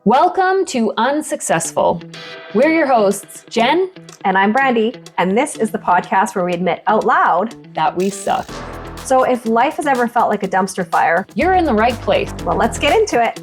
Welcome to UnSUCKcessful. We're your hosts, Jen. And I'm Brandy, and this is the podcast where we admit out loud that we suck. So if life has ever felt like a dumpster fire, you're in the right place. Well, let's get into it.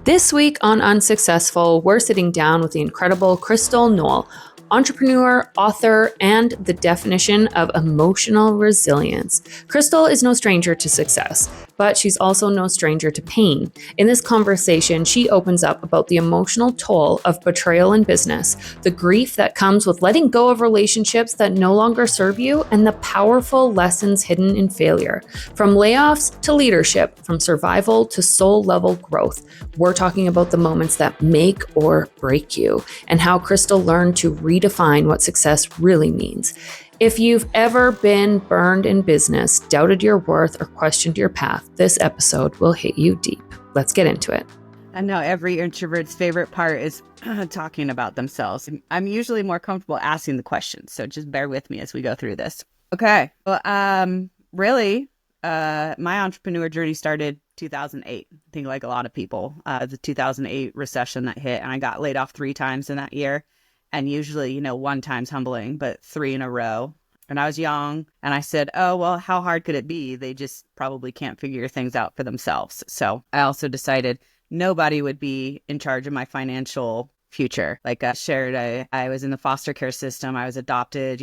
This week on UnSUCKcessful, we're sitting down with the incredible Crystal Noell, entrepreneur, author, and the definition of emotional resilience. Crystal is no stranger to success, but she's also no stranger to pain. In this conversation, she opens up about the emotional toll of betrayal in business, the grief that comes with letting go of relationships that no longer serve you, and the powerful lessons hidden in failure. From layoffs to leadership, from survival to soul-level growth, we're talking about the moments that make or break you, and how Crystal learned to redefine what success really means. If you've ever been burned in business, doubted your worth, or questioned your path, this episode will hit you deep. Let's get into it. I know every introvert's favorite part is talking about themselves. I'm usually more comfortable asking the questions, so just bear with me as we go through this. Okay. Well, my entrepreneur journey started 2008. I think like a lot of people, the 2008 recession that hit, and I got laid off 3 times in that year. And usually, one time's humbling, but 3 in a row. And I was young and I said, oh, well, how hard could it be? They just probably can't figure things out for themselves. So I also decided nobody would be in charge of my financial future. Like I shared, I was in the foster care system. I was adopted.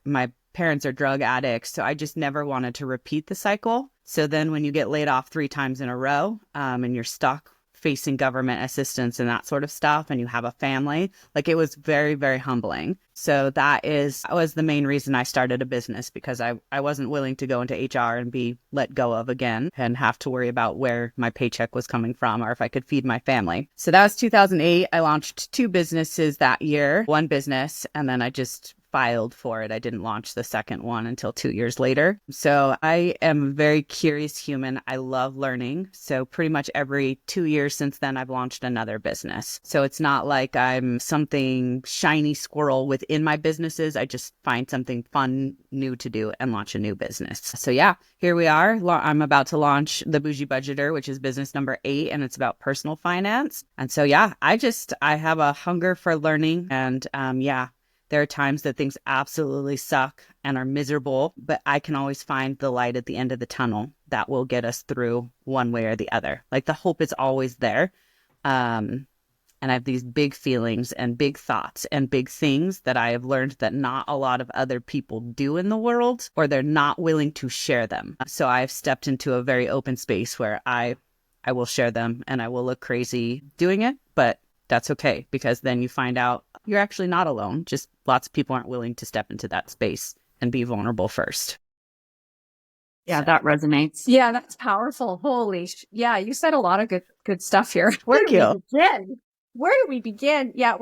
My parents are drug addicts. So I just never wanted to repeat the cycle. So then when you get laid off 3 times in a row and you're stuck facing government assistance and that sort of stuff, and you have a family, like it was very, very humbling. So that was the main reason I started a business, because I wasn't willing to go into HR and be let go of again and have to worry about where my paycheck was coming from or if I could feed my family. So that was 2008. I launched 2 businesses that year, 1 business, and then I just filed for it. I didn't launch the second one until 2 years later. So I am a very curious human. I love learning. So pretty much every 2 years since then, I've launched another business. So it's not like I'm something shiny squirrel within my businesses. I just find something fun, new to do and launch a new business. So yeah, here we are. I'm about to launch the Bougie Budgeter, which is business number 8, and it's about personal finance. And so yeah, I have a hunger for learning, and there are times that things absolutely suck and are miserable, but I can always find the light at the end of the tunnel that will get us through one way or the other. Like the hope is always there. And I have these big feelings and big thoughts and big things that I have learned that not a lot of other people do in the world, or they're not willing to share them. So I've stepped into a very open space where I will share them, and I will look crazy doing it, but that's okay, because then you find out you're actually not alone. Just lots of people aren't willing to step into that space and be vulnerable first. Yeah, that resonates. Yeah, that's powerful. Holy yeah, you said a lot of good stuff here. Thank you. Where do we begin? Yeah,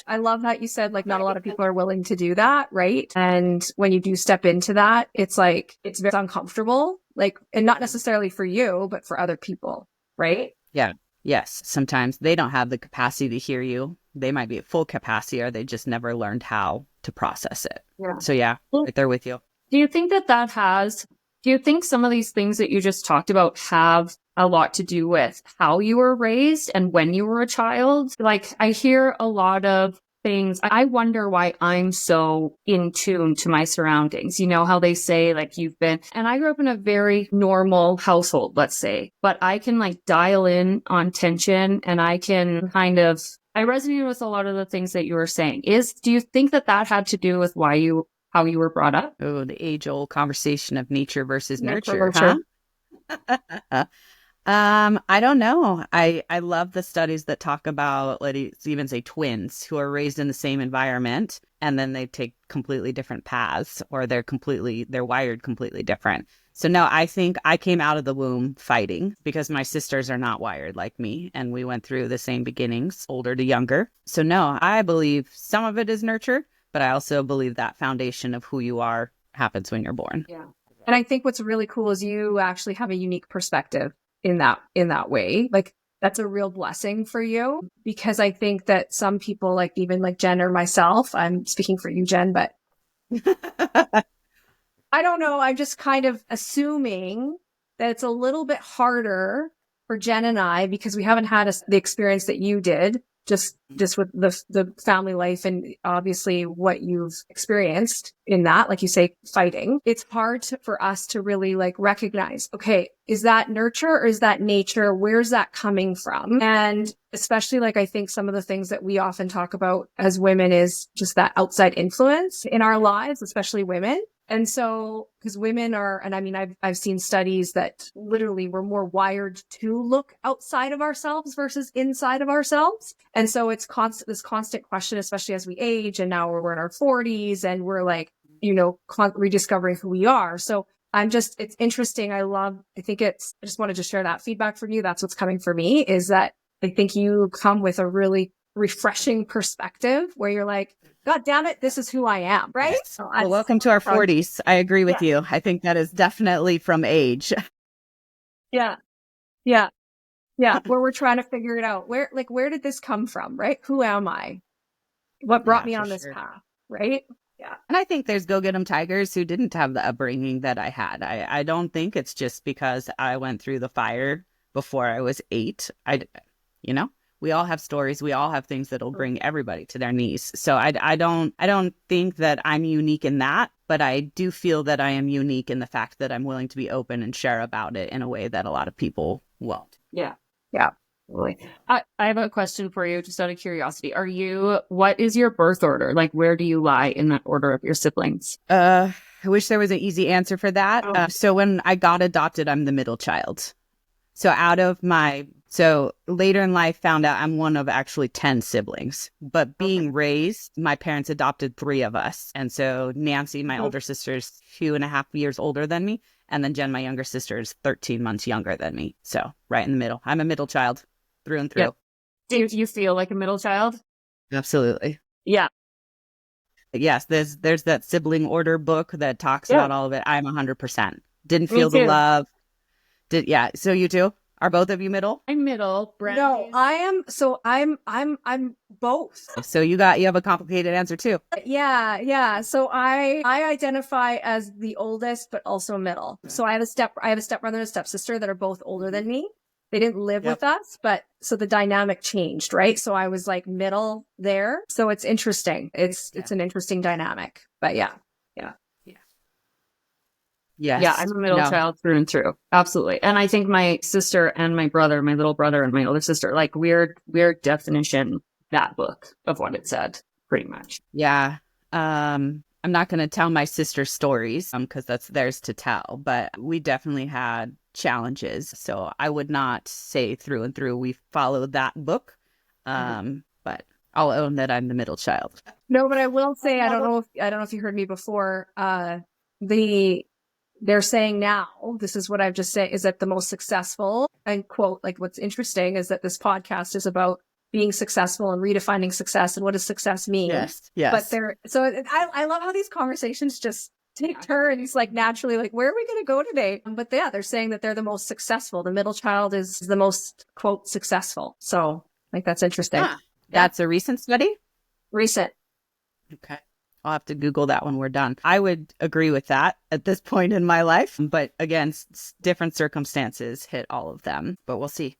I love that you said, like, not a lot of people are willing to do that, right? And when you do step into that, it's like, it's very uncomfortable, like, and not necessarily for you, but for other people, right? Yeah. Yes. Sometimes they don't have the capacity to hear you. They might be at full capacity, or they just never learned how to process it. Yeah. So yeah, right there with you. Do you think do you think some of these things that you just talked about have a lot to do with how you were raised and when you were a child? Like, I hear a lot of things. I wonder why I'm so in tune to my surroundings. You know how they say, like, and I grew up in a very normal household, let's say, but I can like dial in on tension, and I can I resonated with a lot of the things that you were saying. Do you think that had to do with how you were brought up? Oh, the age-old conversation of nature versus nurture, Nurture. huh? I don't know. I love the studies that talk about, let's even say, twins who are raised in the same environment, and then they take completely different paths, or they're wired completely different. So no, I think I came out of the womb fighting, because my sisters are not wired like me, and we went through the same beginnings, older to younger. So no, I believe some of it is nurture, but I also believe that foundation of who you are happens when you're born. Yeah. And I think what's really cool is you actually have a unique perspective in that way. Like, that's a real blessing for you, because I think that some people, like even like Jen or myself, I'm speaking for you, Jen, but I don't know. I'm just kind of assuming that it's a little bit harder for Jen and I, because we haven't had the experience that you did, just with the family life and obviously what you've experienced in that, like you say, fighting. It's hard for us to really like recognize, okay, is that nurture or is that nature? Where's that coming from? And especially like, I think some of the things that we often talk about as women is just that outside influence in our lives, especially women. And so, because women are, and I mean, I've seen studies that literally we're more wired to look outside of ourselves versus inside of ourselves. And so it's this constant question, especially as we age, and now we're in our 40s and we're like, rediscovering who we are. So it's interesting. I just wanted to share that feedback from you. That's what's coming for me, is that I think you come with a really refreshing perspective where you're like, God damn it, this is who I am, right? Yes. So well, welcome to our 40s. I agree with you. I think that is definitely from age. Yeah. Where we're trying to figure it out. Where did this come from, right? Who am I? What brought me on this path, right? Yeah. And I think there's go get 'em tigers who didn't have the upbringing that I had. I don't think it's just because I went through the fire before I was 8. We all have stories. We all have things that'll bring everybody to their knees. So I don't think that I'm unique in that, but I do feel that I am unique in the fact that I'm willing to be open and share about it in a way that a lot of people won't. Yeah. Totally. I have a question for you, just out of curiosity. What is your birth order? Like, where do you lie in that order of your siblings? I wish there was an easy answer for that. So when I got adopted, I'm the middle child. So later in life, found out I'm one of actually 10 siblings. But being raised, my parents adopted 3 of us. And so Nancy, my older sister, is 2.5 years older than me. And then Jen, my younger sister, is 13 months younger than me. So right in the middle. I'm a middle child through and through. Yep. Do you feel like a middle child? Absolutely. Yeah. Yes, there's that sibling order book that talks about all of it. I'm 100%. Didn't feel the love. So you too? Are both of you middle? I'm middle. No, I am. So I'm both. So you have a complicated answer too. Yeah. So I identify as the oldest, but also middle. So I have a stepbrother and a stepsister that are both older than me. They didn't live with us, but so the dynamic changed, right? So I was like middle there. So it's interesting. It's an interesting dynamic, but yeah. Yes. Yeah, I'm a middle child through and through. Absolutely. And I think my sister and my brother, my little brother and my older sister, like weird definition, that book of what it said, pretty much. Yeah. I'm not going to tell my sister's stories because that's theirs to tell, but we definitely had challenges. So I would not say through and through we followed that book. But I'll own that I'm the middle child. No, but I will say, I don't know if you heard me before, they're saying now, this is what I've just said, is that the most successful, and quote, like what's interesting is that this podcast is about being successful and redefining success and what does success mean. Yes. But I love how these conversations just take turns, like naturally, like where are we going to go today? But yeah, they're saying that they're the most successful. The middle child is the most, quote, successful. So I think that's interesting. That's a recent study? Recent. Okay. I'll have to Google that when we're done. I would agree with that at this point in my life. But again, different circumstances hit all of them. But we'll see.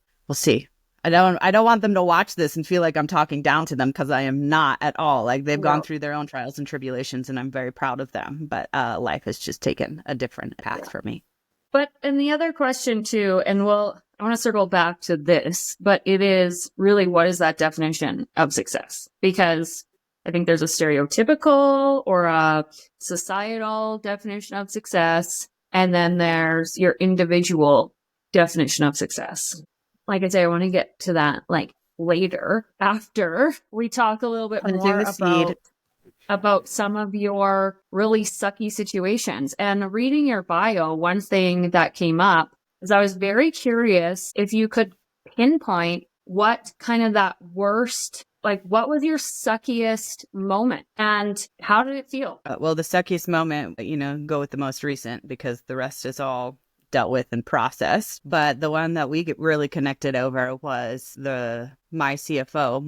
I don't want them to watch this and feel like I'm talking down to them because I am not at all. Like they've gone through their own trials and tribulations and I'm very proud of them. But life has just taken a different path for me. But and the other question too, and I want to circle back to this, but it is really, what is that definition of success? Because I think there's a stereotypical or a societal definition of success. And then there's your individual definition of success. Like I say, I want to get to that like later after we talk a little bit more about some of your really sucky situations. And reading your bio, one thing that came up is I was very curious if you could pinpoint what kind of that worst, like what was your suckiest moment and how did it feel? Well, the suckiest moment, go with the most recent because the rest is all dealt with and processed. But the one that we really connected over was my CFO,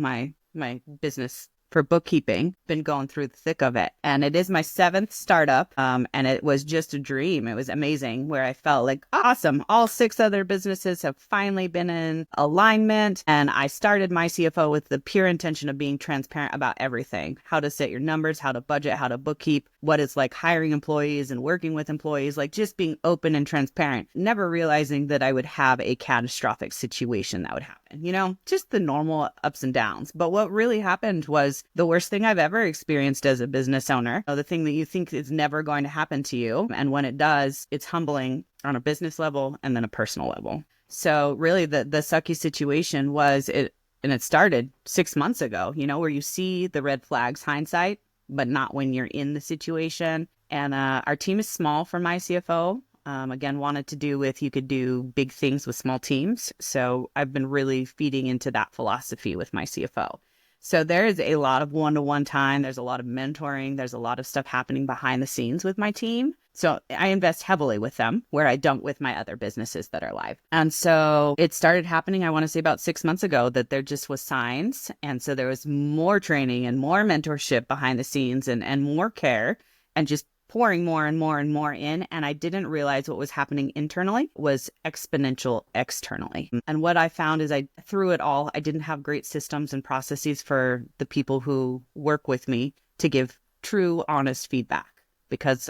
my business for bookkeeping. Been going through the thick of it. And it is my 7th startup. And it was just a dream. It was amazing, where I felt like, awesome. All 6 other businesses have finally been in alignment. And I started my CFO with the pure intention of being transparent about everything: how to set your numbers, how to budget, how to bookkeep, what it's like hiring employees and working with employees, like just being open and transparent, never realizing that I would have a catastrophic situation that would happen, just the normal ups and downs. But what really happened was the worst thing I've ever experienced as a business owner. The thing that you think is never going to happen to you. And when it does, it's humbling on a business level and then a personal level. So really the sucky situation was it, and it started 6 months ago, where you see the red flags hindsight, but not when you're in the situation. And our team is small for my CFO. Again, wanted to do with, you could do big things with small teams. So I've been really feeding into that philosophy with my CFO. So there is a lot of one-to-one time. There's a lot of mentoring. There's a lot of stuff happening behind the scenes with my team. So I invest heavily with them, where I don't with my other businesses that are live. And so it started happening, I want to say about 6 months ago, that there just was signs. And so there was more training and more mentorship behind the scenes and more care, and just pouring more and more and more in. And I didn't realize what was happening internally was exponential externally. And what I found is through it all, I didn't have great systems and processes for the people who work with me to give true, honest feedback, because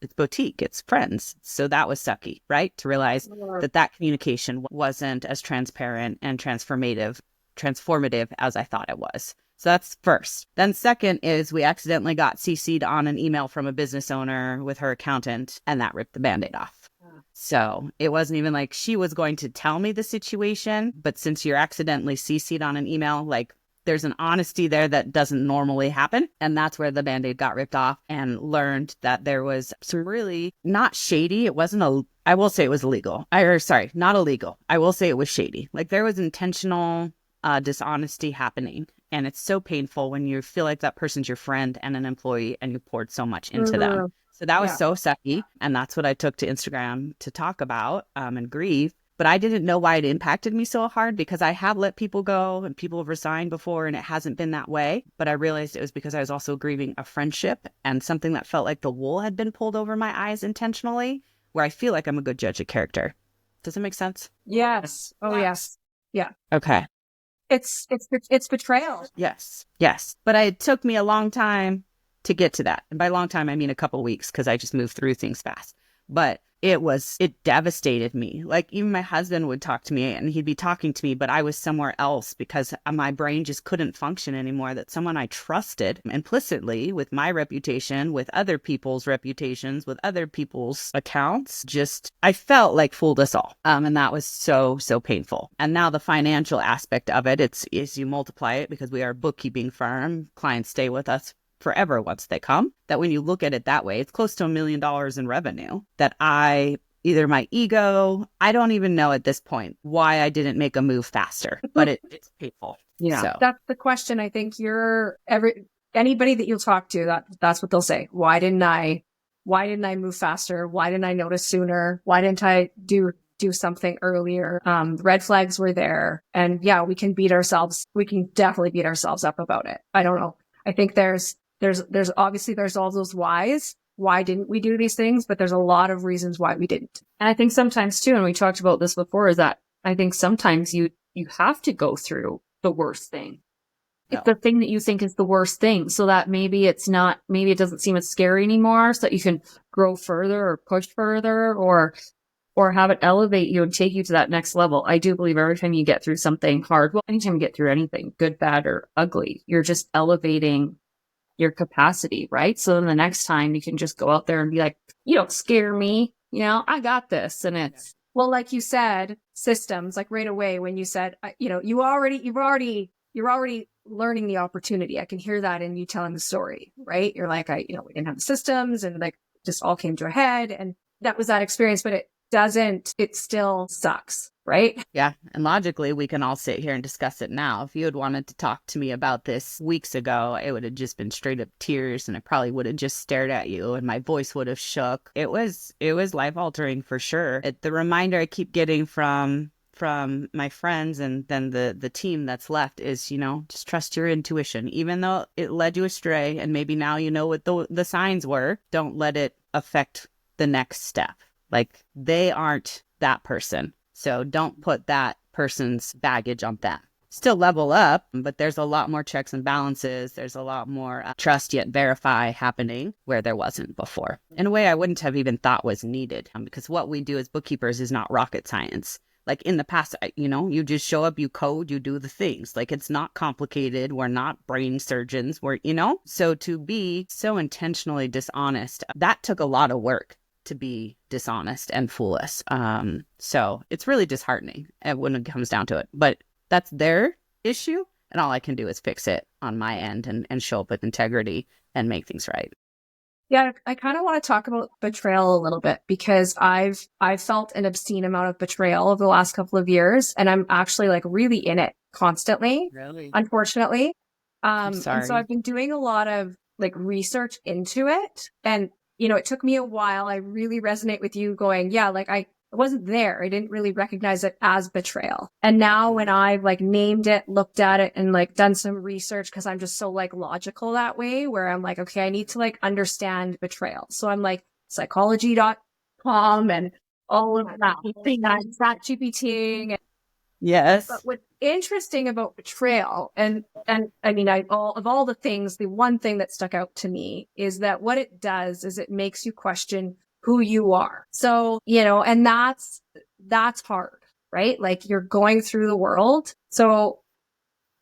it's boutique, it's friends. So that was sucky, right? To realize that communication wasn't as transparent and transformative as I thought it was. So that's first. Then second is we accidentally got CC'd on an email from a business owner with her accountant, and that ripped the Band-Aid off. So it wasn't even like she was going to tell me the situation, but since you're accidentally CC'd on an email, like, there's an honesty there that doesn't normally happen. And that's where the Band-Aid got ripped off, and learned that there was some really not shady. It wasn't I will say it was illegal. Not illegal. I will say it was shady. Like, there was intentional dishonesty happening. And it's so painful when you feel like that person's your friend and an employee, and you poured so much into them. So that was so sucky. And that's what I took to Instagram to talk about and grieve. But I didn't know why it impacted me so hard, because I have let people go and people have resigned before, and it hasn't been that way. But I realized it was because I was also grieving a friendship and something that felt like the wool had been pulled over my eyes intentionally, where I feel like I'm a good judge of character. Does it make sense? Yes. Oh, yes. Yeah. Okay. It's betrayal. Yes. But it took me a long time to get to that. And by long time, I mean a couple weeks, because I just moved through things fast. But it devastated me. Like, even my husband would talk to me, and he'd be talking to me, but I was somewhere else because my brain just couldn't function anymore. That someone I trusted implicitly with my reputation, with other people's reputations, with other people's accounts, I felt like fooled us all. And that was so, so painful. And now the financial aspect of it, is you multiply it, because we are a bookkeeping firm. Clients stay with us forever once they come, that when you look at it that way, it's close to $1 million in revenue that either my ego, I don't even know at this point why I didn't make a move faster, but it's painful. Yeah. So. That's the question. I think anybody that you'll talk to, that's what they'll say. Why didn't I move faster? Why didn't I notice sooner? Why didn't I do something earlier? Red flags were there. And yeah, we can definitely beat ourselves up about it. I don't know. I think there's obviously all those whys. Why didn't we do these things? But there's a lot of reasons why we didn't. And I think sometimes too, and we talked about this before, is that I think sometimes you have to go through the worst thing. Yeah. It's the thing that you think is the worst thing, so that maybe it doesn't seem as scary anymore, so that you can grow further or push further or have it elevate you and take you to that next level. I do believe every time you get through something hard, well, anytime you get through anything, good, bad, or ugly, you're just elevating your capacity, right? So then the next time you can just go out there and be like, you don't scare me, I got this. And it's, well, like you said, systems, like right away when you said, you're already learning the opportunity. I can hear that in you telling the story, right? You're like, we didn't have the systems, and like just all came to a head, and that was that experience, but it still sucks, right? Yeah. And logically, we can all sit here and discuss it now. If you had wanted to talk to me about this weeks ago, it would have just been straight up tears, and I probably would have just stared at you, and my voice would have shook. It was life altering for sure. The reminder I keep getting from from my friends and then the team that's left is, just trust your intuition. Even though it led you astray and maybe now you know what the signs were, don't let it affect the next step. Like, they aren't that person. So don't put that person's baggage on them. Still level up, but there's a lot more checks and balances. There's a lot more trust yet verify happening where there wasn't before. In a way I wouldn't have even thought was needed, because what we do as bookkeepers is not rocket science. Like in the past, you just show up, you code, you do the things. Like, it's not complicated. We're not brain surgeons. So to be so intentionally dishonest, that took a lot of work to be dishonest and fool us. So it's really disheartening when it comes down to it. But that's their issue, and all I can do is fix it on my end and show up with integrity and make things right. Yeah, I kind of want to talk about betrayal a little bit, because I've felt an obscene amount of betrayal over the last couple of years, and I'm actually like really in it constantly. Really? Unfortunately. I'm And sorry. so I've been doing a lot of like research into it, and it took me a while. I really resonate with you going, yeah, like I wasn't there. I didn't really recognize it as betrayal. And now when I've like named it, looked at it, and like done some research, because I'm just so like logical that way, where I'm like, okay, I need to like understand betrayal. So I'm like psychology.com and all of that thing, that GPT. Yes. But what's interesting about betrayal, and I mean, of all the things, the one thing that stuck out to me is that what it does is it makes you question who you are. So, and that's hard, right? Like, you're going through the world. So,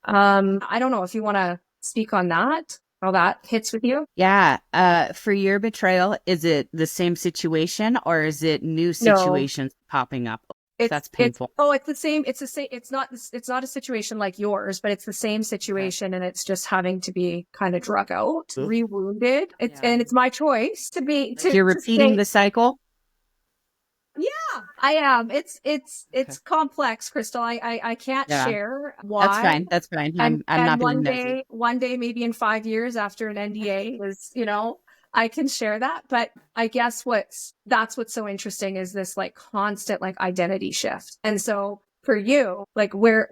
I don't know if you want to speak on that, how that hits with you. Yeah. For your betrayal, is it the same situation or is it new situations popping up? That's painful. It's the same. It's the same. It's not a situation like yours, but it's the same situation, and it's just having to be kind of drug out, rewounded. And it's my choice to be. You're repeating the cycle. Yeah, I am. It's complex, Crystal. I can't share why. That's fine. I'm not being nosy. One day, maybe in 5 years after an NDA is, I can share that. But I guess that's what's so interesting is this like constant like identity shift. And so for you, like where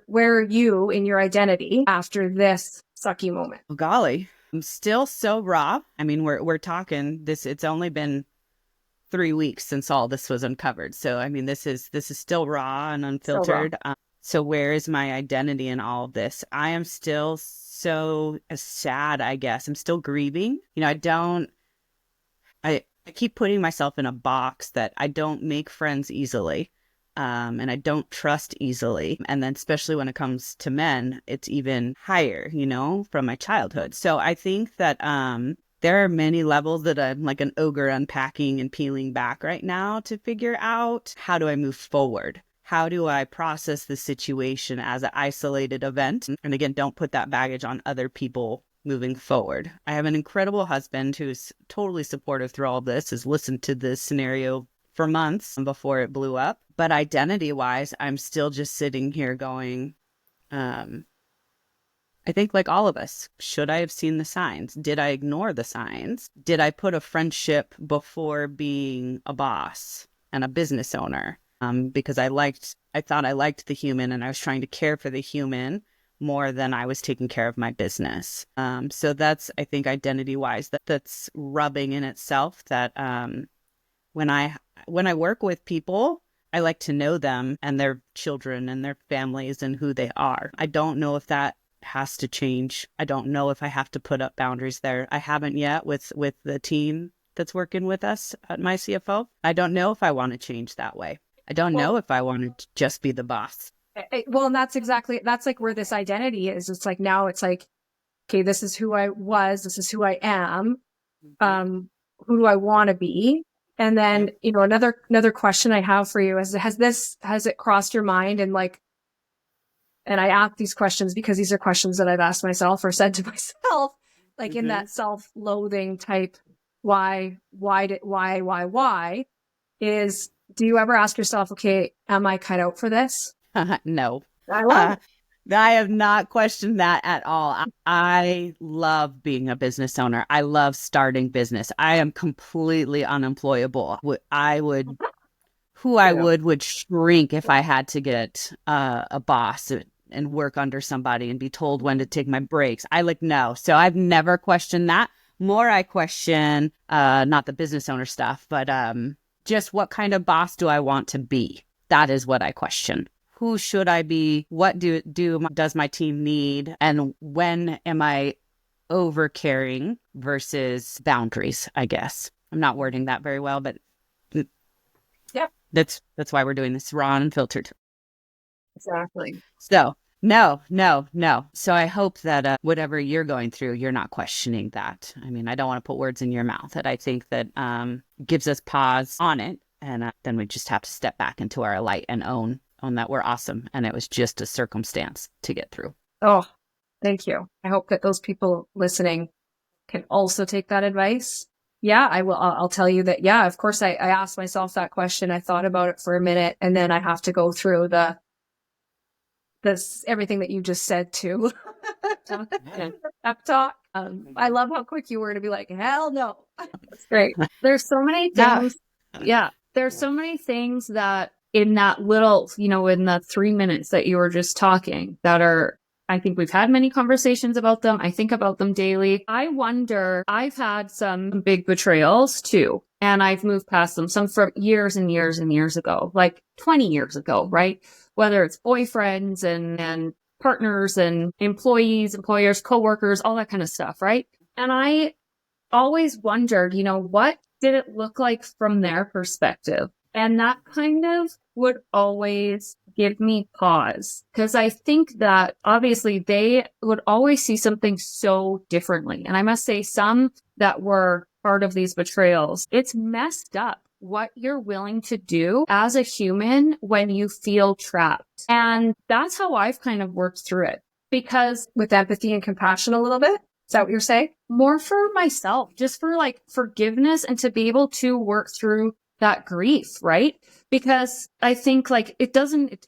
are you in your identity after this sucky moment? Oh, golly, I'm still so raw. I mean, we're talking this. It's only been 3 weeks since all this was uncovered. So, I mean, this is still raw and unfiltered. So where is my identity in all of this? I am still so sad, I guess. I'm still grieving. I keep putting myself in a box that I don't make friends easily. And I don't trust easily. And then especially when it comes to men, it's even higher, from my childhood. So I think that, there are many levels that I'm like an ogre unpacking and peeling back right now to figure out, how do I move forward? How do I process the situation as an isolated event? And again, don't put that baggage on other people moving forward. I have an incredible husband who's totally supportive through all of this, has listened to this scenario for months before it blew up. But identity-wise, I'm still just sitting here going, I think like all of us, should I have seen the signs? Did I ignore the signs? Did I put a friendship before being a boss and a business owner? Because I thought I liked the human and I was trying to care for the human more than I was taking care of my business. So that's, I think, identity-wise, that's rubbing in itself that when I work with people, I like to know them and their children and their families and who they are. I don't know if that has to change. I don't know if I have to put up boundaries there. I haven't yet with the team that's working with us at my CFO. I don't know if I want to change that way. I don't know if I want to just be the boss. Well, and that's like where this identity is. It's like, now it's like, okay, this is who I was. This is who I am. Who do I want to be? And then, another question I have for you is, has it crossed your mind and I ask these questions because these are questions that I've asked myself or said to myself, like in that self-loathing type, why is, do you ever ask yourself, okay, am I cut out for this? No. I love it. I have not questioned that at all. I love being a business owner. I love starting business. I am completely unemployable. who I would shrink if I had to get a boss and work under somebody and be told when to take my breaks. No. So I've never questioned that. More I question, not the business owner stuff, but just what kind of boss do I want to be? That is what I question. Who should I be? What does my team need? And when am I over caring versus boundaries, I guess. I'm not wording that very well, but yeah, that's why we're doing this raw and unfiltered. Exactly. So no. So I hope that whatever you're going through, you're not questioning that. I mean, I don't want to put words in your mouth. That I think that gives us pause on it. And then we just have to step back into our light and own that we're awesome. And it was just a circumstance to get through. Oh, thank you. I hope that those people listening can also take that advice. Yeah, I will. I'll tell you that. Yeah, of course, I asked myself that question. I thought about it for a minute, and then I have to go through everything that you just said too. Pep talk. I love how quick you were to be like, hell no. That's great. There's so many things. Yeah. There's so many things that in that little, in the 3 minutes that you were just talking that are, I think we've had many conversations about them. I think about them daily. I wonder, I've had some big betrayals too, and I've moved past them, some from years and years and years ago, like 20 years ago, right? Whether it's boyfriends and partners and employees, employers, coworkers, all that kind of stuff, right? And I always wondered, what did it look like from their perspective? And that kind of would always give me pause, because I think that obviously they would always see something so differently. And I must say, some that were part of these betrayals, it's messed up what you're willing to do as a human when you feel trapped. And that's how I've kind of worked through it, because with empathy and compassion a little bit. Is that what you're saying? More for myself, just for like forgiveness and to be able to work through that grief, right? Because I think like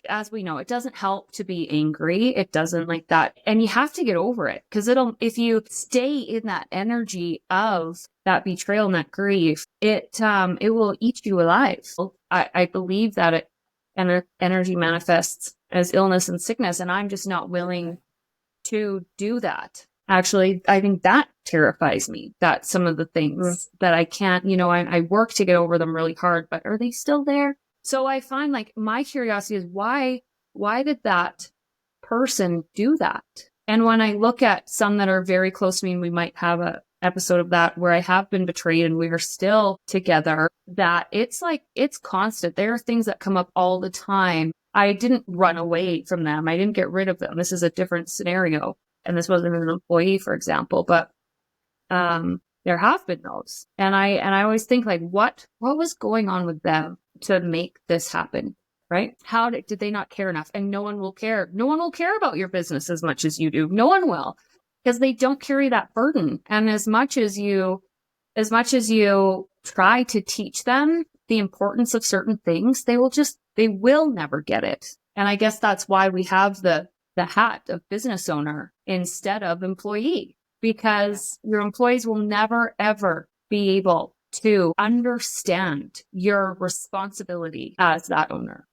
as we know, it doesn't help to be angry. It doesn't like that. And you have to get over it, because if you stay in that energy of that betrayal and that grief, it will eat you alive. I believe that energy manifests as illness and sickness, and I'm just not willing to do that. Actually, I think that terrifies me, that some of the things that I can't, I work to get over them really hard, but are they still there? So I find like my curiosity is why did that person do that? And when I look at some that are very close to me, and we might have a episode of that where I have been betrayed and we are still together, that it's constant. There are things that come up all the time. I didn't run away from them. I didn't get rid of them. This is a different scenario. And this wasn't an employee, for example, but there have been those. And I always think like, what was going on with them to make this happen, right? How did they not care enough? And no one will care. No one will care about your business as much as you do. No one will, because they don't carry that burden. And as much as you try to teach them the importance of certain things, they will never get it. And I guess that's why we have the hat of business owner instead of employee, because your employees will never, ever be able to understand your responsibility as that owner,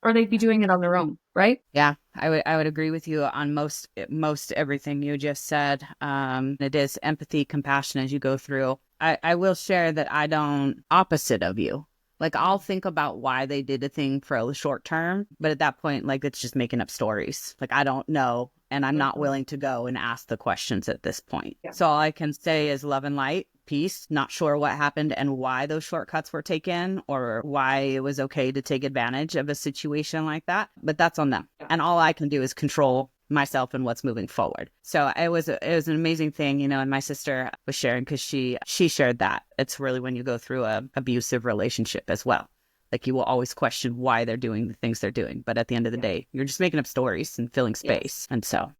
or they'd be doing it on their own, right? Yeah, I would agree with you on most everything you just said. It is empathy, compassion as you go through. I will share that I don't opposite of you. Like, I'll think about why they did a thing for a short term, but at that point, like, it's just making up stories. Like, I don't know, and I'm not willing to go and ask the questions at this point. Yeah. So all I can say is love and light, peace, not sure what happened and why those shortcuts were taken or why it was okay to take advantage of a situation like that. But that's on them. Yeah. And all I can do is control myself and what's moving forward. So it was an amazing thing, and my sister was sharing, because she shared that it's really when you go through a abusive relationship as well, like you will always question why they're doing the things they're doing, but at the end of the day, you're just making up stories and filling space. Yes. And so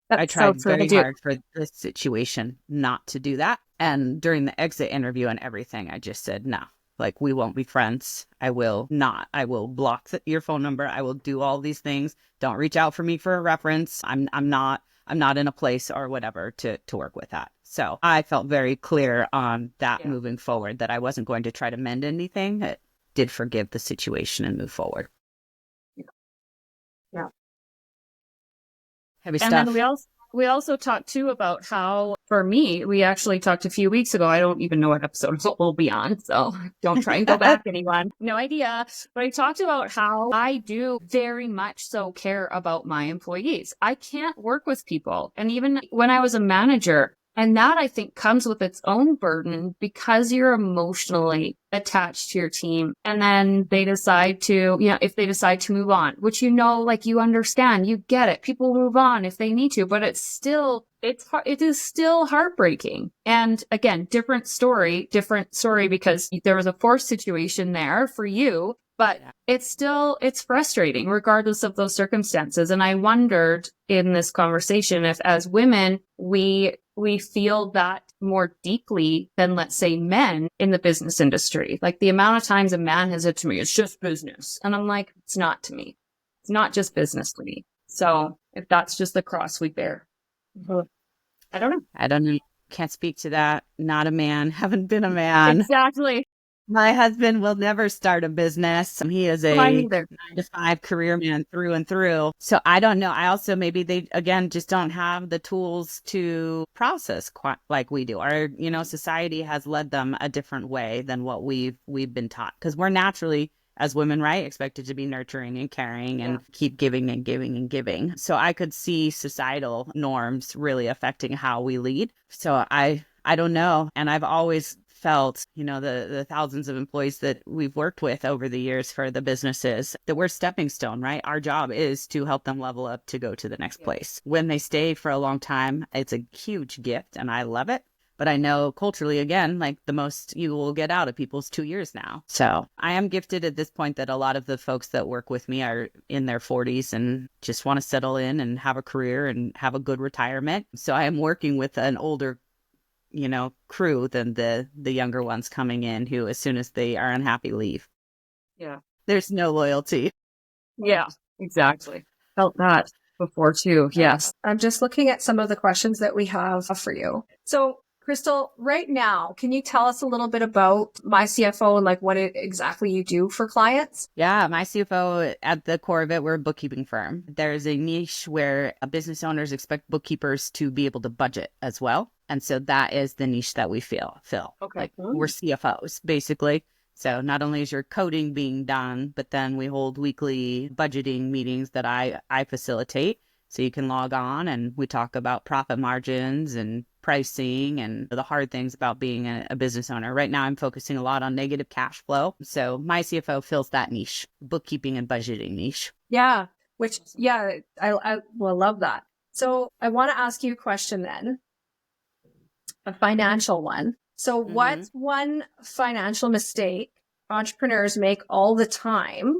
I tried very hard for this situation not to do that. And during the exit interview and everything, I just said, no, like, we won't be friends. I will block your phone number. I will do all these things. Don't reach out for me for a reference. I'm not in a place or whatever to work with that. So I felt very clear on that moving forward, that I wasn't going to try to mend anything. did forgive the situation and move forward. Yeah. Heavy And stuff. then we also talked too about how, for me, we actually talked a few weeks ago. I don't even know what episode we'll be on, so don't try and go back, anyone. No idea. But I talked about how I do very much so care about my employees. I can't work with people. And even when I was a manager, and that I think comes with its own burden because you're emotionally attached to your team. And then they decide to, if they decide to move on, which, like you understand, you get it. People move on if they need to, but it is still heartbreaking. And again, different story because there was a forced situation there for you, but it's frustrating regardless of those circumstances. And I wondered in this conversation if as women, we feel that more deeply than, let's say, men in the business industry. Like the amount of times a man has said to me, it's just business. And I'm like, it's not to me. It's not just business to me. So if that's just the cross we bear, I don't know. I don't know. Can't speak to that. Not a man. Haven't been a man. Exactly. My husband will never start a business. He is a 9-to-5 career man through and through. So I don't know. I also, maybe they, again, just don't have the tools to process quite like we do. Our, society has led them a different way than what we've been taught. Because we're naturally, as women, right, expected to be nurturing and caring and keep giving and giving and giving. So I could see societal norms really affecting how we lead. So I don't know. And I've always felt, the thousands of employees that we've worked with over the years for the businesses, that we're stepping stone, right? Our job is to help them level up to go to the next place. When they stay for a long time, it's a huge gift and I love it. But I know culturally, again, like the most you will get out of people is 2 years now. So I am gifted at this point that a lot of the folks that work with me are in their 40s and just want to settle in and have a career and have a good retirement. So I am working with an older crew than the younger ones coming in who, as soon as they are unhappy, leave. Yeah. There's no loyalty. Yeah, exactly. Felt that before too. Yes. I'm just looking at some of the questions that we have for you. So Crystal, right now, can you tell us a little bit about My CFO and like what exactly you do for clients? Yeah, My CFO, at the core of it, we're a bookkeeping firm. There's a niche where business owners expect bookkeepers to be able to budget as well. And so that is the niche that we fill. Okay. Like we're CFOs, basically. So not only is your coding being done, but then we hold weekly budgeting meetings that I facilitate. So you can log on and we talk about profit margins and pricing and the hard things about being a business owner. Right now, I'm focusing a lot on negative cash flow. So My CFO fills that niche, bookkeeping and budgeting niche. Yeah, I love that. So I want to ask you a question then, a financial one. So what's one financial mistake entrepreneurs make all the time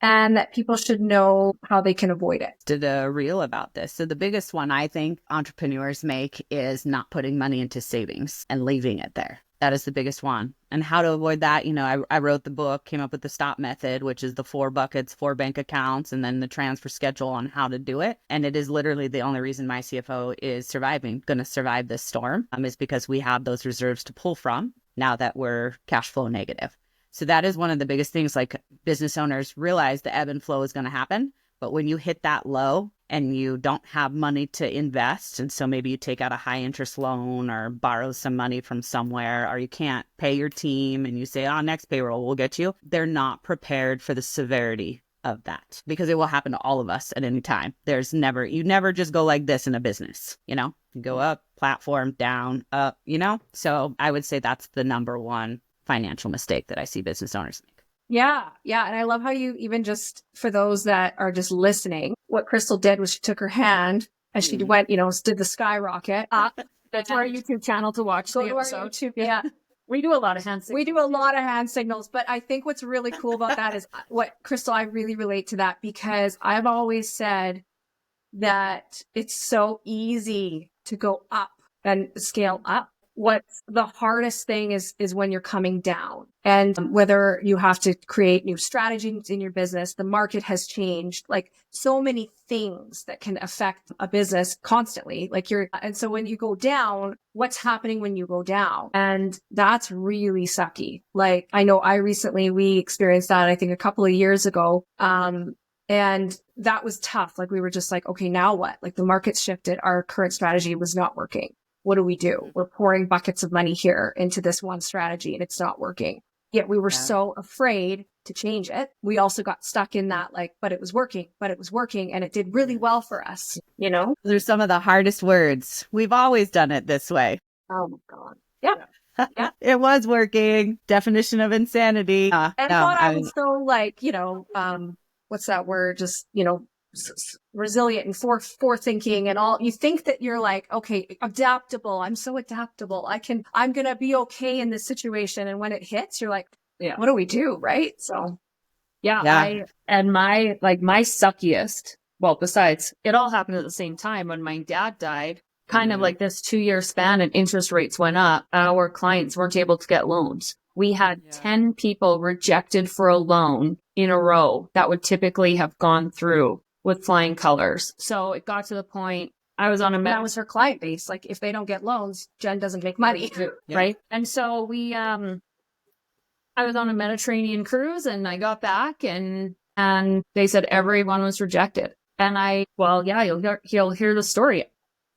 and that people should know how they can avoid it? Did a reel about this. So the biggest one I think entrepreneurs make is not putting money into savings and leaving it there. That is the biggest one. And how to avoid that, I wrote the book, came up with the STOP method, which is the 4 buckets, 4 bank accounts, and then the transfer schedule on how to do it. And it is literally the only reason My CFO is going to survive this storm, is because we have those reserves to pull from now that we're cash flow negative. So that is one of the biggest things. Like, business owners realize the ebb and flow is going to happen. But when you hit that low and you don't have money to invest, and so maybe you take out a high interest loan or borrow some money from somewhere, or you can't pay your team and you say, next payroll we'll get you. They're not prepared for the severity of that, because it will happen to all of us at any time. You never just go like this in a business, you go up, platform, down, up, So I would say that's the number one financial mistake that I see business owners make. Yeah. And I love how you, even just for those that are just listening, what Crystal did was she took her hand and she went, did the skyrocket up. That's our YouTube channel to watch the episode. YouTube, yeah. We do a lot of hand signals. We do a lot of hand signals, but I think what's really cool about that is what, Crystal, I really relate to that, because I've always said that it's so easy to go up and scale up. what's the hardest thing is when you're coming down, and whether you have to create new strategies in your business. The market has changed, like so many things that can affect a business constantly. And so when you go down, what's happening when you go down? And that's really sucky. Like, I know we experienced that, I think a couple of years ago. And that was tough. Like, we were just like, okay, now what? Like, the market's shifted. Our current strategy was not working. What do we do? We're pouring buckets of money here into this one strategy and it's not working. Yet we were so afraid to change it. We also got stuck in that, like, but it was working, and it did really well for us, you know? Those are some of the hardest words. We've always done it this way. Oh my God. Yeah. Yeah. It was working. Definition of insanity. And I was so like, what's that word? Just, resilient and forethinking and all. You think that you're like, okay, adaptable. I'm so adaptable. I'm going to be okay in this situation. And when it hits, you're like, what do we do? Right. So my suckiest, well, besides it all happened at the same time when my dad died, kind of like this 2-year span, and interest rates went up. Our clients weren't able to get loans. We had 10 people rejected for a loan in a row that would typically have gone through with flying colors. So it got to the point that was her client base. Like, if they don't get loans, Jen doesn't make money. Right. And so I was on a Mediterranean cruise, and I got back and they said everyone was rejected. And you'll hear the story.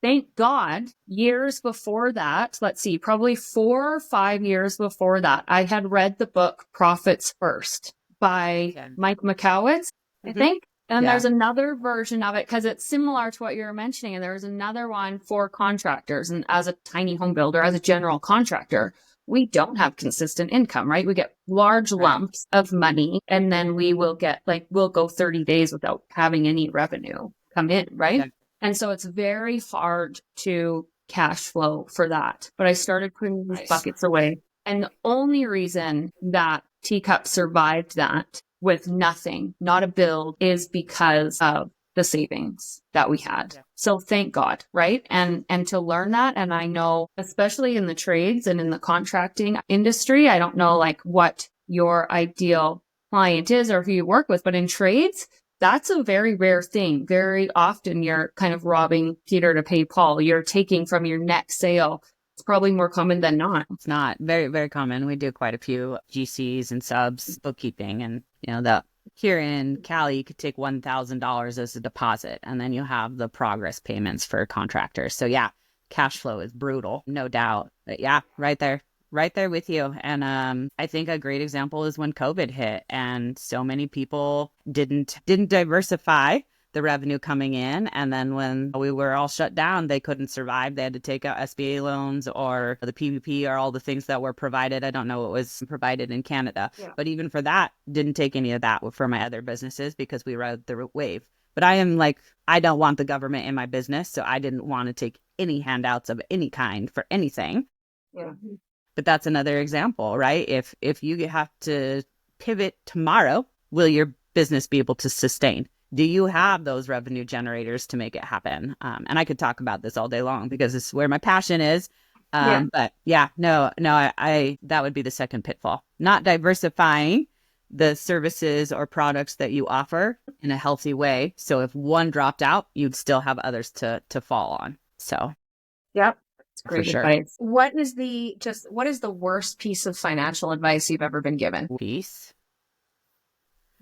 Thank God, years before that, let's see, probably 4 or 5 years before that, I had read the book Profits First by Mike Makowitz, I think. And there's another version of it because it's similar to what you're mentioning. And there's another one for contractors. And as a tiny home builder, as a general contractor, we don't have consistent income, right? We get large lumps of money, and then we will get we'll go 30 days without having any revenue come in, right? Yeah. And so it's very hard to cash flow for that. But I started putting these buckets away. And the only reason that Teacup survived that with nothing, not a build, is because of the savings that we had. Yeah. So thank God, right? And to learn that, and I know, especially in the trades and in the contracting industry, I don't know what your ideal client is or who you work with, but in trades, that's a very rare thing. Very often you're kind of robbing Peter to pay Paul. You're taking from your next sale. It's probably more common than not. It's not. Very, very common. We do quite a few GCs and subs, bookkeeping, and here in Cali, you could take $1,000 as a deposit, and then you have the progress payments for contractors. So cash flow is brutal, no doubt. But right there with you. And I think a great example is when COVID hit, and so many people didn't diversify the revenue coming in. And then when we were all shut down, they couldn't survive. They had to take out SBA loans or the PPP or all the things that were provided. I don't know what was provided in Canada, but even for that, didn't take any of that for my other businesses because we rode the wave. But I don't want the government in my business. So I didn't want to take any handouts of any kind for anything. Yeah. But that's another example, right? If you have to pivot tomorrow, will your business be able to sustain? Do you have those revenue generators to make it happen? And I could talk about this all day long because this is where my passion is. But I that would be the second pitfall. Not diversifying the services or products that you offer in a healthy way. So if one dropped out, you'd still have others to fall on. So, yep. Great advice. What is the worst piece of financial advice you've ever been given?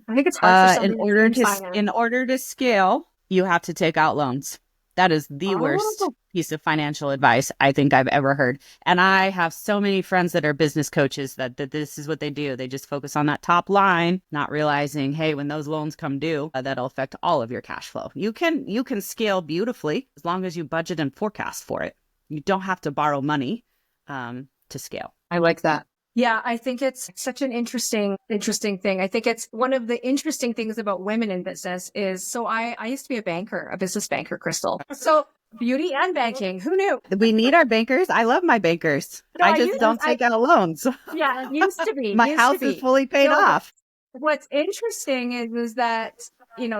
I think it's hard for in order to scale, you have to take out loans. That is the worst piece of financial advice I think I've ever heard. And I have so many friends that are business coaches that this is what they do. They just focus on that top line, not realizing, hey, when those loans come due, that'll affect all of your cash flow. You can scale beautifully as long as you budget and forecast for it. You don't have to borrow money to scale. I like that. Yeah, I think it's such an interesting thing. I think it's one of the interesting things about women in business is, so I used to be a business banker, Crystal. So beauty and banking, who knew? We need our bankers. I love my bankers. No, I just don't take out loans. Yeah, it used to be. My house is fully paid off. What's interesting is that,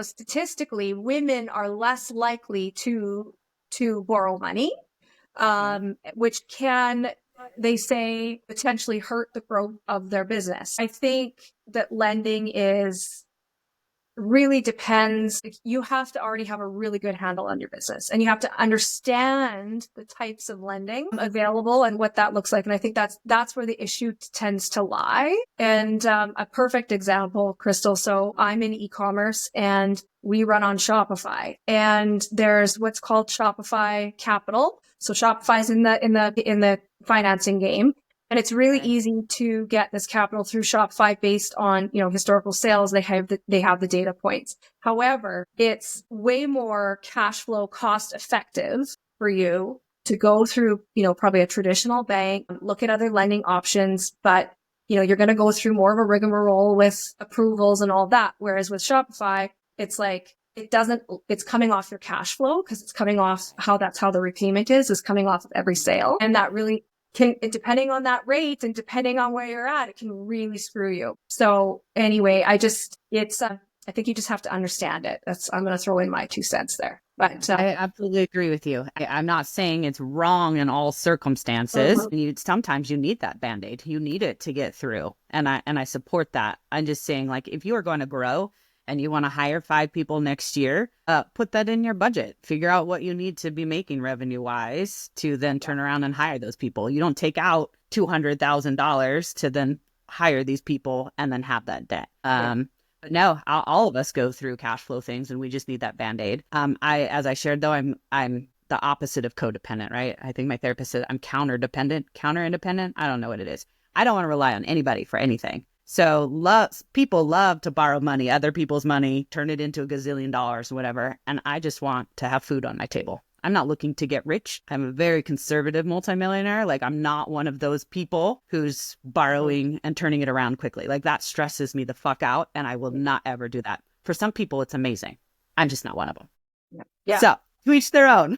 statistically, women are less likely to borrow money, which can they say potentially hurt the growth of their business. I think that lending is really depends. You have to already have a really good handle on your business, and you have to understand the types of lending available and what that looks like. And I think that's where the issue tends to lie. And a perfect example, Crystal. So I'm in e-commerce and we run on Shopify, and there's what's called Shopify Capital. So Shopify's in the financing game. And it's really easy to get this capital through Shopify based on, historical sales. They have the data points. However, it's way more cash flow cost effective for you to go through, probably a traditional bank, look at other lending options, but you're going to go through more of a rigmarole with approvals and all that. Whereas with Shopify, it's like, it's coming off your cash flow because it's coming off that's how the repayment is coming off of every sale. And that really depending on that rate and depending on where you're at, it can really screw you. So anyway, I think you just have to understand it. I'm going to throw in my 2 cents there. But I absolutely agree with you. I'm not saying it's wrong in all circumstances. Sometimes you need that Band-Aid. You need it to get through. And I support that. I'm just saying, like, if you are going to grow and you want to hire 5 people next year, put that in your budget. Figure out what you need to be making revenue-wise to then turn around and hire those people. You don't take out $200,000 to then hire these people and then have that debt. But no, all of us go through cash flow things, and we just need that Band-Aid. As I shared, though, I'm the opposite of codependent, right? I think my therapist said I'm counter-independent. I don't know what it is. I don't want to rely on anybody for anything. So people love to borrow money, other people's money, turn it into $1 gazillion or whatever. And I just want to have food on my table. I'm not looking to get rich. I'm a very conservative multimillionaire. Like, I'm not one of those people who's borrowing and turning it around quickly. Like, that stresses me the fuck out. And I will not ever do that. For some people, it's amazing. I'm just not one of them. Yeah. So to each their own.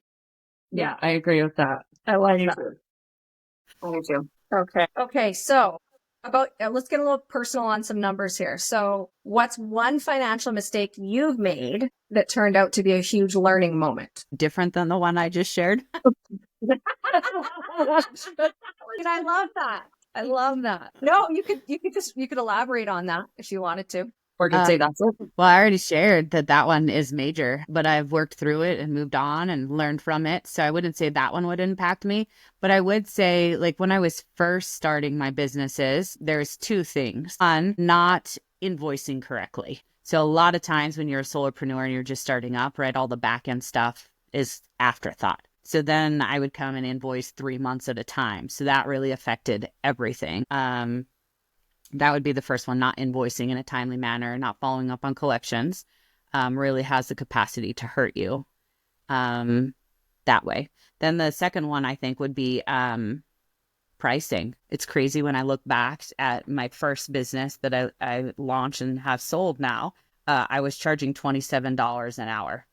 Yeah, I agree with that. I like that. Me too. Okay. So let's get a little personal on some numbers here. So what's one financial mistake you've made that turned out to be a huge learning moment? Different than the one I just shared. And I love that. I love that. No, you could elaborate on that if you wanted to. Or could say that's it. Well, I already shared that one is major, but I've worked through it and moved on and learned from it. So I wouldn't say that one would impact me, but I would say, like, when I was first starting my businesses, there's 2 things. One, not invoicing correctly. So a lot of times when you're a solopreneur and you're just starting up, right, all the back end stuff is afterthought. So then I would come and invoice 3 months at a time. So that really affected everything. That would be the first one, not invoicing in a timely manner, not following up on collections, really has the capacity to hurt you that way. Then the second one, I think, would be pricing. It's crazy when I look back at my first business that I launched and have sold now. I was charging $27 an hour,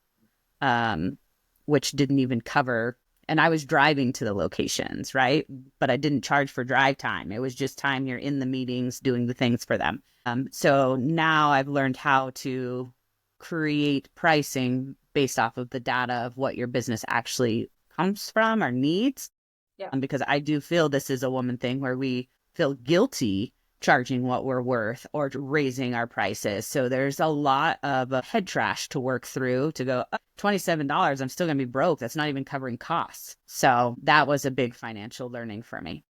which didn't even cover. And I was driving to the locations, right? But I didn't charge for drive time. It was just time you're in the meetings doing the things for them. So now I've learned how to create pricing based off of the data of what your business actually comes from or needs. Yeah. Because I do feel this is a woman thing where we feel guilty charging what we're worth or raising our prices. So there's a lot of head trash to work through to go, $27, I'm still going to be broke. That's not even covering costs. So that was a big financial learning for me.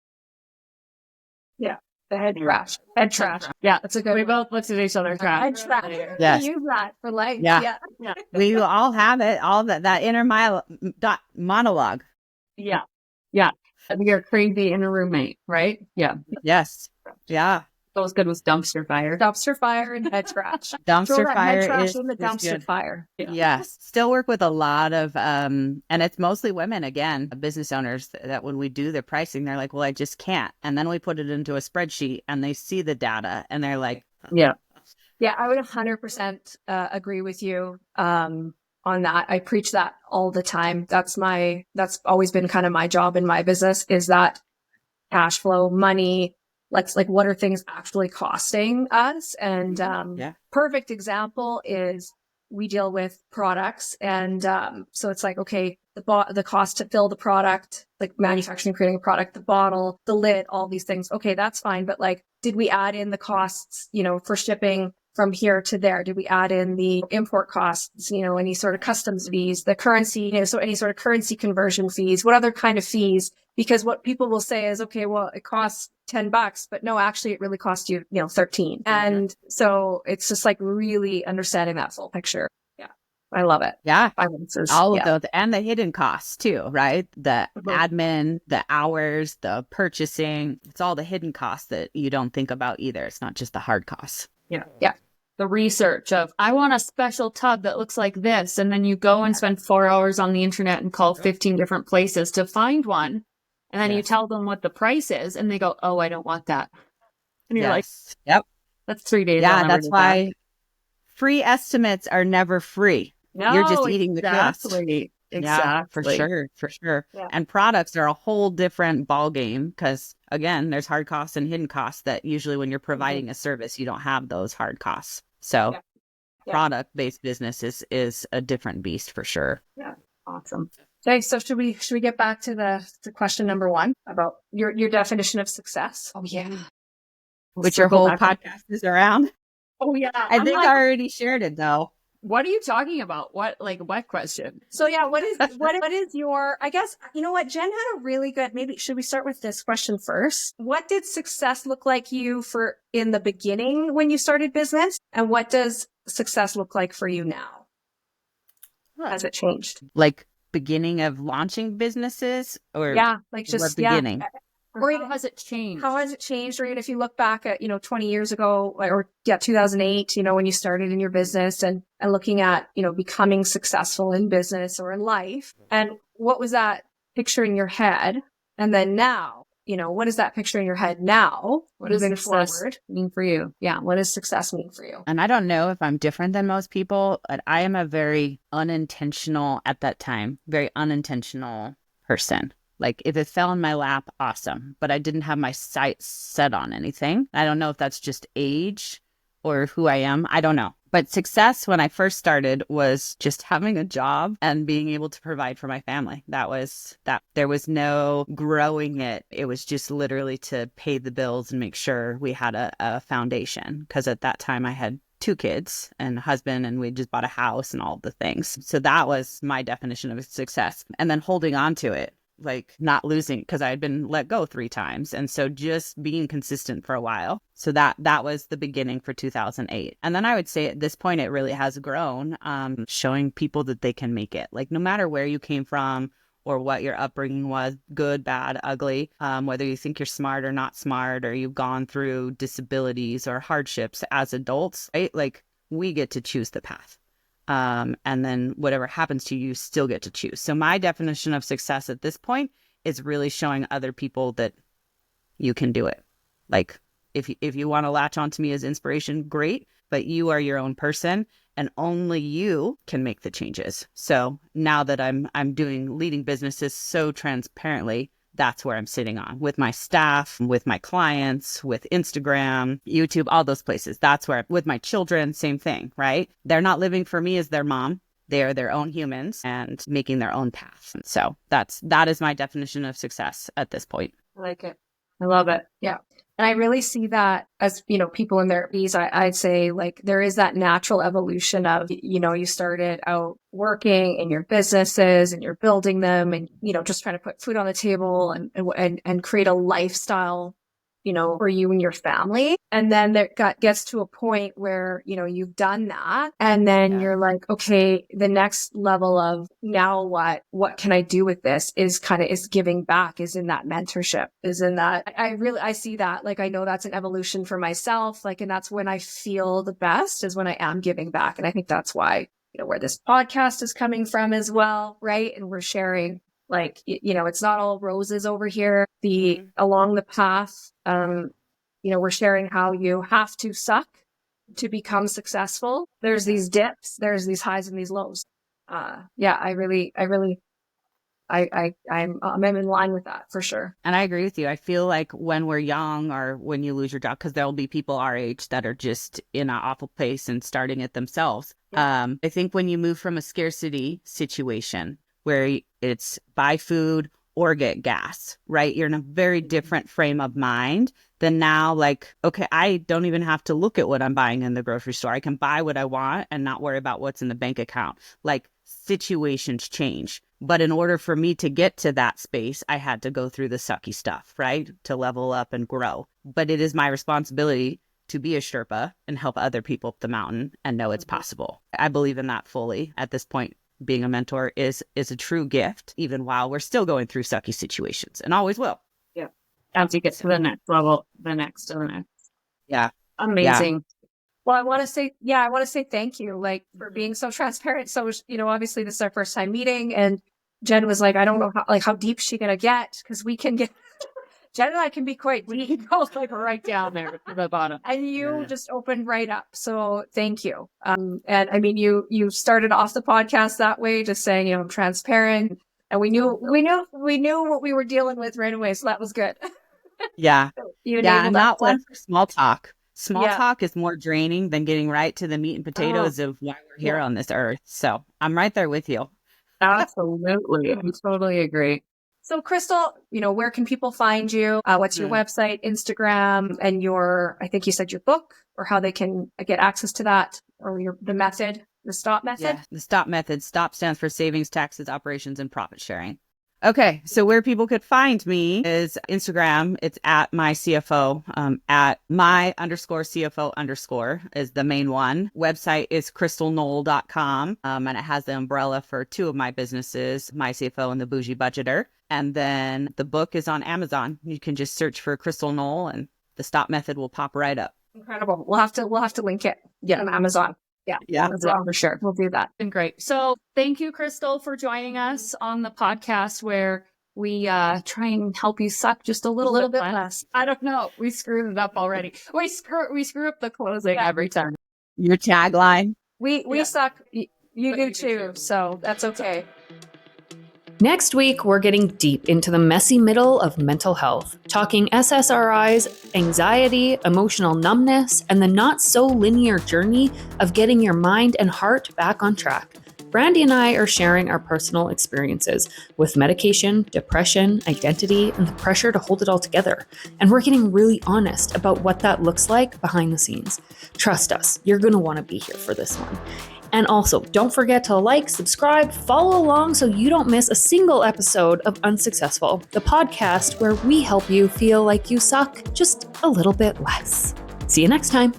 Yeah. The head trash. Head trash. Yeah. That's a good We one. both looked at each other. Head trash. Yes. We use that for life. Yeah. We all have it, all that inner monologue. Yeah. Yeah. You're crazy in a roommate, right? Yeah. Yes. Yeah. Those good was dumpster fire. Dumpster fire and head trash. Throw Dumpster that fire head trash is in the dumpster good. fire. Yes. Still work with a lot of, and it's mostly women, again, business owners that when we do the pricing, they're like, well, I just can't. And then we put it into a spreadsheet and they see the data and they're like, Yeah. Yeah, I would 100% agree with you on that. I preach that all the time. That's always been kind of my job in my business, is that cash flow, money, like what are things actually costing us? And perfect example is we deal with products. And so it's like, okay, the cost to fill the product, like manufacturing, creating a product, the bottle, the lid, all these things. Okay, that's fine. But like, did we add in the costs, for shipping from here to there? Did we add in the import costs, any sort of customs fees, the currency, so any sort of currency conversion fees, what other kind of fees? Because what people will say is, okay, well, it costs $10, but no, actually it really cost you, 13. And so it's just like really understanding that full picture. Yeah. I love it. Yeah. Finances. All of Yeah. those, and the hidden costs too, right? The admin, the hours, the purchasing, it's all the hidden costs that you don't think about either. It's not just the hard costs. Yeah. Yeah. The research of, I want a special tub that looks like this. And then you go and spend 4 hours on the internet and call 15 different places to find one. And then you tell them what the price is and they go, oh, I don't want that. And you're like, yep, that's 3 days. Yeah, that's why free estimates are never free. No, you're just eating the cost. Exactly. Yeah, for sure. Yeah. And products are a whole different ball game because, again, there's hard costs and hidden costs that usually when you're providing a service, you don't have those hard costs. So product-based business is a different beast for sure. Yeah. Awesome. Okay, so should we get back to the question number 1 about your definition of success? Oh, yeah. Which your whole podcast is around. Oh, yeah. I think I already shared it, though. What are you talking about? What question? So yeah, what is your, I guess, you know what, Jen had a really good, maybe should we start with this question first? What did success look like you for in the beginning when you started business? And what does success look like for you now? Has it changed? Like beginning of launching businesses or like just beginning? Or how has it changed? How has it changed? Or even if you look back at, 20 years ago or 2008, when you started in your business and looking at, becoming successful in business or in life. And what was that picture in your head? And then now, what is that picture in your head now? What does success mean for you? Yeah. What does success mean for you? And I don't know if I'm different than most people, but I am a very unintentional person. Like if it fell in my lap, awesome. But I didn't have my sights set on anything. I don't know if that's just age or who I am. I don't know. But success when I first started was just having a job and being able to provide for my family. That was that. There was no growing it. It was just literally to pay the bills and make sure we had a foundation. Because at that time I had 2 kids and a husband and we just bought a house and all the things. So that was my definition of success. And then holding on to it. Like not losing because I had been let go 3 times. And so just being consistent for a while. So that was the beginning for 2008. And then I would say at this point, it really has grown, showing people that they can make it. Like no matter where you came from or what your upbringing was, good, bad, ugly, whether you think you're smart or not smart, or you've gone through disabilities or hardships as adults, right? Like we get to choose the path. And then whatever happens to you, you still get to choose. So my definition of success at this point is really showing other people that you can do it. Like if you want to latch onto me as inspiration, great, but you are your own person and only you can make the changes. So now that I'm leading businesses so transparently, that's where I'm sitting on with my staff, with my clients, with Instagram, YouTube, all those places. That's where, with my children, same thing, right? They're not living for me as their mom. They are their own humans and making their own path. So that is my definition of success at this point. I like it. I love it. Yeah. And I really see that as, people in their 80s, I'd say like there is that natural evolution of, you started out working in your businesses and you're building them and, just trying to put food on the table and create a lifestyle, for you and your family. And then there gets to a point where, you've done that. And then you're like, okay, the next level of now what can I do with this is giving back, is in that mentorship, is in that I see that. Like, I know that's an evolution for myself. Like, and that's when I feel the best is when I am giving back. And I think that's why, where this podcast is coming from as well. Right. And we're sharing, like, it's not all roses over here. Along the path, we're sharing how you have to suck to become successful. There's these dips, there's these highs and these lows. I really I'm in line with that for sure. And I agree with you. I feel like when we're young or when you lose your job, because there'll be people our age that are just in an awful place and starting it themselves. I think when you move from a scarcity situation where it's buy food or get gas, right? You're in a very different frame of mind than now. Like, okay, I don't even have to look at what I'm buying in the grocery store. I can buy what I want and not worry about what's in the bank account. Like, situations change. But in order for me to get to that space, I had to go through the sucky stuff, right? To level up and grow. But it is my responsibility to be a Sherpa and help other people up the mountain and know it's possible. I believe in that fully. At this point, being a mentor is a true gift, even while we're still going through sucky situations, and always will. Yeah. As you get to the next level, the next to the next. Yeah. Amazing. Yeah. Well, I want to say thank you, like, for being so transparent. So, obviously this is our first time meeting, and Jen was like, I don't know how deep she gonna get, because we can get, Jen and I can be quite deep, like right down there to the bottom. And you just opened right up. So thank you. And I mean, you started off the podcast that way, just saying, I'm transparent, and we knew what we were dealing with right away. So that was good. Yeah. And not one for small talk. Small talk is more draining than getting right to the meat and potatoes of why we're here on this earth. So I'm right there with you. Absolutely. I totally agree. So Crystal, where can people find you? What's your website, Instagram, and I think you said your book, or how they can get access to that, or the method, the STOP method? Yeah, the STOP method. STOP stands for Savings, Taxes, Operations, and Profit Sharing. Okay, so where people could find me is Instagram. It's at my CFO, at my_CFO_ is the main one. Website is crystalnoell.com, and it has the umbrella for two of my businesses, My CFO and The Bougie Budgeter. And then the book is on Amazon. You can just search for Crystal Noell, and the STOP method will pop right up. Incredible. We'll have to link it on Amazon. Yeah, for sure. We'll do that. Been great. So thank you, Crystal, for joining us on the podcast where we try and help you suck just a little bit less. I don't know. We screwed it up already. We screw up the closing every time. Your tagline? We suck. You do too. So that's okay. Next week, we're getting deep into the messy middle of mental health, talking SSRIs, anxiety, emotional numbness, and the not-so-linear journey of getting your mind and heart back on track. Brandy and I are sharing our personal experiences with medication, depression, identity, and the pressure to hold it all together. And we're getting really honest about what that looks like behind the scenes. Trust us, you're going to want to be here for this one. And also, don't forget to like, subscribe, follow along so you don't miss a single episode of UnSUCKcessful, the podcast where we help you feel like you suck just a little bit less. See you next time.